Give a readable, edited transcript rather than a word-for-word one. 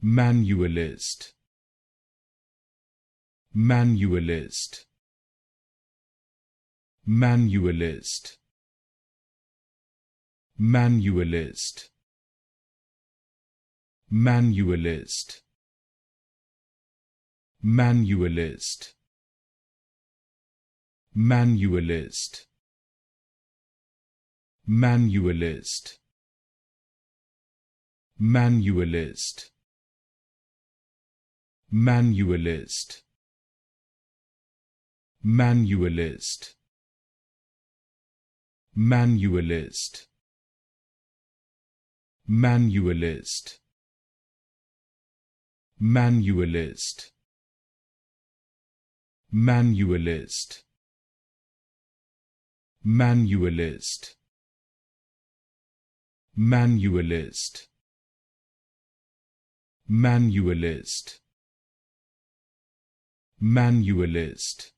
Manualist, Manualist, Manualist, Manualist, Manualist, Manualist, Manualist, Manualist, Manualist, Manualist, Manualist, Manualist, Manualist, Manualist, Manualist, Manualist, Manualist, Manualist, Manualist,